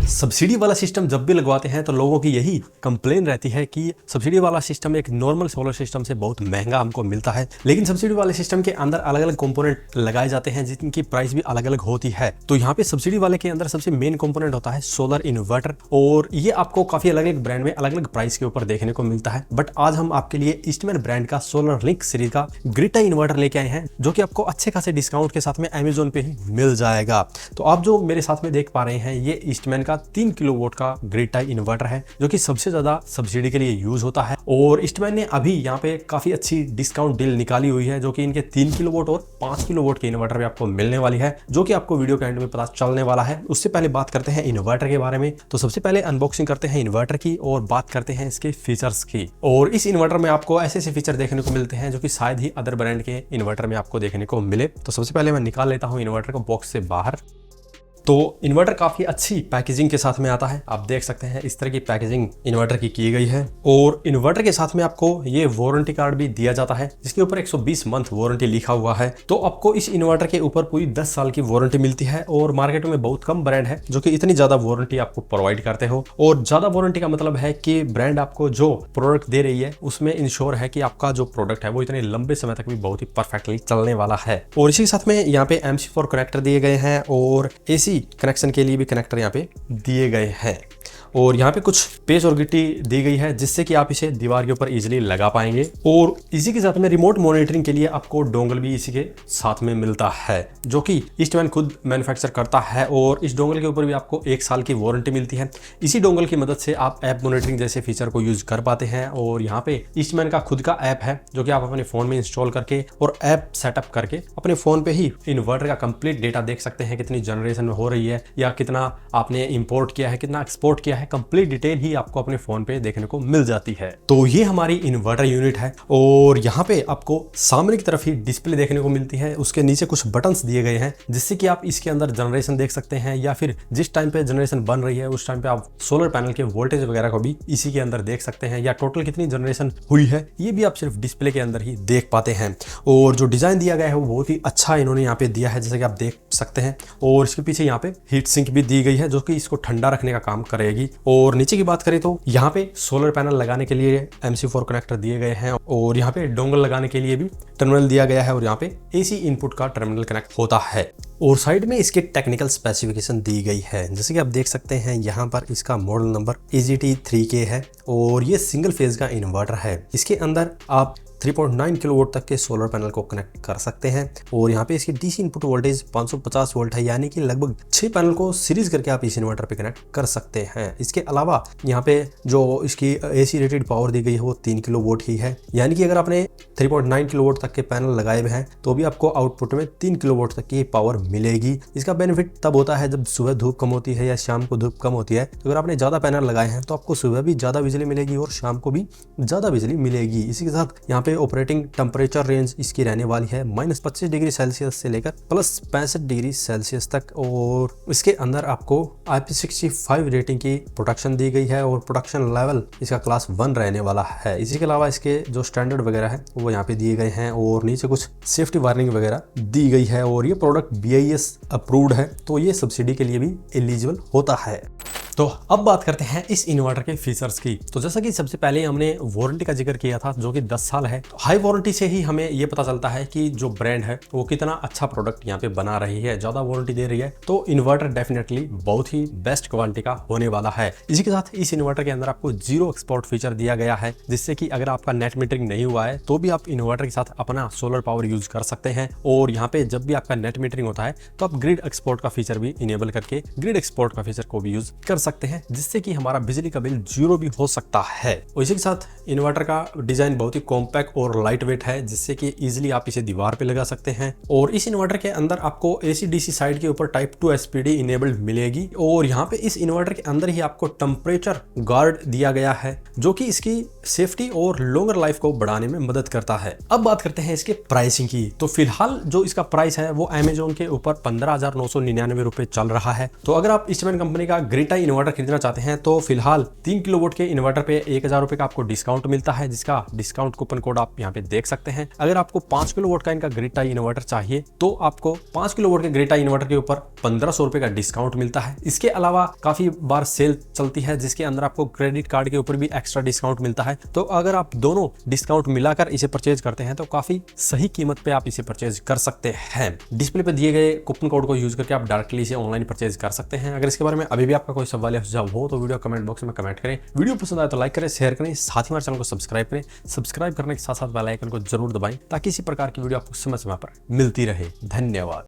Subsidy वाला system जब भी लगवाते हैं तो लोगों की यही कंप्लेन रहती है कि सब्सिडी वाला सिस्टम एक नॉर्मल सोलर सिस्टम से बहुत महंगा हमको मिलता है। लेकिन सब्सिडी वाले सिस्टम के अंदर अलग अलग कंपोनेंट लगाए जाते हैं जिनकी प्राइस भी अलग अलग होती है। तो यहाँ पे सब्सिडी वाले के अंदर सबसे मेन कंपोनेंट होता है सोलर इन्वर्टर, और ये आपको काफी अलग अलग ब्रांड में अलग अलग प्राइस के ऊपर देखने को मिलता है। बट आज हम आपके लिए ईस्टमैन ब्रांड का सोलर लिंक सीरीज का ग्रिटा इन्वर्टर लेके आए हैं, जो कि आपको अच्छे खासे डिस्काउंट के साथ में अमेजोन पे ही मिल जाएगा। तो आप जो मेरे साथ में देख पा रहे हैं ये ईस्टमैन का 3 किलोवाट का ग्रिटा इन्वर्टर है, जो कि सबसे ज्यादा सब्सिडी के लिए यूज होता है। और ईस्टमैन ने अभी यहाँ पे काफी अच्छी डिस्काउंट डील निकाली हुई है, जो कि इनके 3 किलोवाट और 5 किलोवाट के इन्वर्टर भी आपको मिलने वाली है, जो कि आपको वीडियो के एंड में पता चलने वाला है। उससे पहले बात करते हैं इन्वर्टर के बारे में। तो सबसे पहले अनबॉक्सिंग करते हैं इन्वर्टर की और बात करते हैं इसके फीचर्स की। और इस इन्वर्टर में आपको ऐसे ऐसे फीचर देखने को मिलते हैं जो कि शायद ही अदर ब्रांड के इन्वर्टर में आपको देखने को मिले। तो सबसे पहले मैं निकाल लेता हूं इन्वर्टर को बॉक्स से बाहर। तो इन्वर्टर काफी अच्छी पैकेजिंग के साथ में आता है। आप देख सकते हैं इस तरह की पैकेजिंग इन्वर्टर की गई है। और इन्वर्टर के साथ में आपको ये वारंटी कार्ड भी दिया जाता है, जिसके ऊपर 120 मंथ वारंटी लिखा हुआ है। तो आपको इस इन्वर्टर के ऊपर पूरी 10 साल की वारंटी मिलती है। और मार्केट में बहुत कम ब्रांड है जो कि इतनी ज्यादा वारंटी आपको प्रोवाइड करते हो। और ज्यादा वारंटी का मतलब है कि ब्रांड आपको जो प्रोडक्ट दे रही है उसमें इंश्योर है कि आपका जो प्रोडक्ट है वो इतने लंबे समय तक भी बहुत ही परफेक्टली चलने वाला है। और इसी के साथ में यहाँ पे MC4 कनेक्टर दिए गए हैं और AC कनेक्शन के लिए भी कनेक्टर यहाँ पे दिए गए हैं। और यहाँ पे कुछ पेच और गिट्टी दी गई है जिससे कि आप इसे दीवार के ऊपर इजीली लगा पाएंगे। और इसी के साथ में रिमोट मॉनिटरिंग के लिए आपको डोंगल भी इसी के साथ में मिलता है, जो कि ईस्टमैन खुद मैन्युफैक्चर करता है। और इस डोंगल के ऊपर भी आपको 1 साल की वारंटी मिलती है। इसी डोंगल की मदद से आप ऐप मॉनिटरिंग जैसे फीचर को यूज कर पाते हैं। और यहाँ पे ईस्टमैन का खुद का ऐप है जो कि आप अपने फोन में इंस्टॉल करके और ऐप सेटअप करके अपने फोन पे ही इन्वर्टर का कंप्लीट डेटा देख सकते हैं, कितनी जनरेशन में हो रही है या कितना आपने इंपोर्ट किया है, कितना एक्सपोर्ट किया है, कंप्लीट डिटेल ही आपको अपने फोन पे देखने को मिल जाती है। तो ये हमारी इन्वर्टर यूनिट है। और यहाँ पे आपको सामने की तरफ ही डिस्प्ले देखने को मिलती है। उसके नीचे कुछ बटन्स दिए गए हैं जिससे कि आप इसके अंदर जनरेशन देख सकते हैं, या फिर जिस टाइम पे जनरेशन बन रही है उस टाइम पे आप सोलर पैनल के वोल्टेज वगैरह को भी इसी के अंदर देख सकते हैं, या टोटल कितनी जनरेशन हुई है ये भी आप सिर्फ डिस्प्ले के अंदर ही देख पाते हैं। और जो डिजाइन दिया गया है वो बहुत ही अच्छा इन्होंने यहाँ पे दिया है, जैसे कि आप देख सकते हैं। और इसके पीछे यहाँ पे हीट सिंक भी दी गई है जो कि इसको ठंडा रखने का काम करेगी। और नीचे की बात करें तो यहाँ पे सोलर पैनल लगाने के लिए MC4 कनेक्टर दिए गए हैं, और यहाँ पे डोंगल लगाने के लिए भी टर्मिनल दिया गया है, और यहाँ पे AC इनपुट का टर्मिनल कनेक्ट होता है। और साइड में इसके टेक्निकल स्पेसिफिकेशन दी गई है, जैसे कि आप देख सकते हैं यहाँ पर इसका मॉडल नंबर EGT3K है। और ये सिंगल फेज का इन्वर्टर है। इसके अंदर आप 3.9 किलोवाट तक के सोलर पैनल को कनेक्ट कर सकते हैं। और यहाँ पे इसकी DC इनपुट वोल्टेज 550 वोल्ट है, यानी कि लगभग 6 पैनल को सीरीज करके आप इस इन्वर्टर पे कनेक्ट कर सकते हैं। इसके अलावा यहाँ पे जो इसकी AC रेटेड पावर दी गई है वो 3 किलोवाट ही है, यानी कि अगर आपने 3.9 किलोवाट तक के पैनल लगाए हुए हैं तो भी आपको आउटपुट में 3 किलोवाट तक की पावर मिलेगी। इसका बेनिफिट तब होता है जब सुबह धूप कम होती है या शाम को धूप कम होती है। तो अगर आपने ज्यादा पैनल लगाए हैं तो आपको सुबह भी ज्यादा बिजली मिलेगी और शाम को भी ज्यादा बिजली मिलेगी। इसी के साथ यहाँ पे ऑपरेटिंग टेम्परेचर रेंज इसकी रहने वाली है -25 डिग्री सेल्सियस से लेकर +65 डिग्री सेल्सियस तक। और इसके अंदर आपको IP65 रेटिंग की प्रोटेक्शन दी गई है, और प्रोटेक्शन लेवल इसका क्लास 1 रहने वाला है। इसी के अलावा इसके जो स्टैंडर्ड वगैरह है वो यहाँ पे दिए गए हैं, और नीचे कुछ सेफ्टी वार्निंग वगैरह दी गई है। और ये प्रोडक्ट BIS अप्रूव्ड है, तो ये सब्सिडी के लिए भी एलिजिबल होता है। तो अब बात करते हैं इस इन्वर्टर के फीचर्स की। तो जैसा कि सबसे पहले हमने वारंटी का जिक्र किया था जो कि 10 साल है। तो हाई वारंटी से ही हमें ये पता चलता है कि जो ब्रांड है वो कितना अच्छा प्रोडक्ट यहाँ पे बना रही है, ज्यादा वारंटी दे रही है। तो इन्वर्टर डेफिनेटली बहुत ही बेस्ट क्वालिटी का होने वाला है। इसी के साथ इस इन्वर्टर के अंदर आपको 0 एक्सपोर्ट फीचर दिया गया है, जिससे कि अगर आपका नेट मीटरिंग नहीं हुआ है तो भी आप इन्वर्टर के साथ अपना सोलर पावर यूज कर सकते हैं। और यहाँ पे जब भी आपका नेट मीटरिंग होता है तो आप ग्रिड एक्सपोर्ट का फीचर भी इनेबल करके ग्रिड एक्सपोर्ट का फीचर को भी यूज कर सकते हैं, जिससे कि हमारा बिजली का बिल 0 भी हो सकता है। और इसी के साथ इन्वर्टर का डिजाइन बहुत ही कॉम्पैक्ट और लाइट वेट है, जिससे कि इजीली आप इसे दीवार पे लगा सकते हैं। और इस इन्वर्टर के अंदर आपको AC DC साइड के ऊपर Type 2 SPD इनेबल्ड मिलेगी। और यहाँ पे इस इन्वर्टर के अंदर ही आपको टेम्परेचर गार्ड दिया गया है, जो कि इसकी सेफ्टी और लॉन्गर लाइफ को बढ़ाने में मदद करता है। अब बात करते हैं इसके प्राइसिंग की। तो फिलहाल जो इसका प्राइस है वो अमेजोन के ऊपर 15,999 रुपए चल रहा है। तो अगर आप ईस्टर्न कंपनी का ग्रिटाई इन्वर्टर खरीदना चाहते हैं तो फिलहाल 3 किलोवाट के इन्वर्टर पे 1,000 रुपए का आपको डिस्काउंट मिलता है, जिसका डिस्काउंट कूपन कोड आप यहाँ पे देख सकते हैं। अगर आपको 5 किलोवाट का इनका ग्रिटाई इन्वर्टर चाहिए तो आपको 5 किलोवाट के ग्रिटाई इन्वर्टर के ऊपर 1,500 रुपए का डिस्काउंट मिलता है। इसके अलावा काफी बार सेल चलती है जिसके अंदर आपको क्रेडिट कार्ड के ऊपर भी एक्स्ट्रा डिस्काउंट मिलता है। तो अगर आप दोनों डिस्काउंट मिलाकर इसे परचेज करते हैं तो काफी सही कीमत पे आप इसे परचेज कर सकते हैं। डिस्प्ले पे दिए गए कूपन कोड को यूज करके आप डायरेक्टली इसे ऑनलाइन परचेज कर सकते हैं। अगर इसके बारे में अभी भी आपका कोई सवाल या सुझाव हो तो वीडियो कमेंट बॉक्स में कमेंट करें। वीडियो पसंद आए तो लाइक करें, शेयर करें, साथ ही हमारे चैनल को सब्सक्राइब करें। सब्सक्राइब करने के साथ साथ बेल आइकन को जरूर दबाएं ताकि इसी प्रकार की वीडियो आपको समय समय पर मिलती रहे। धन्यवाद।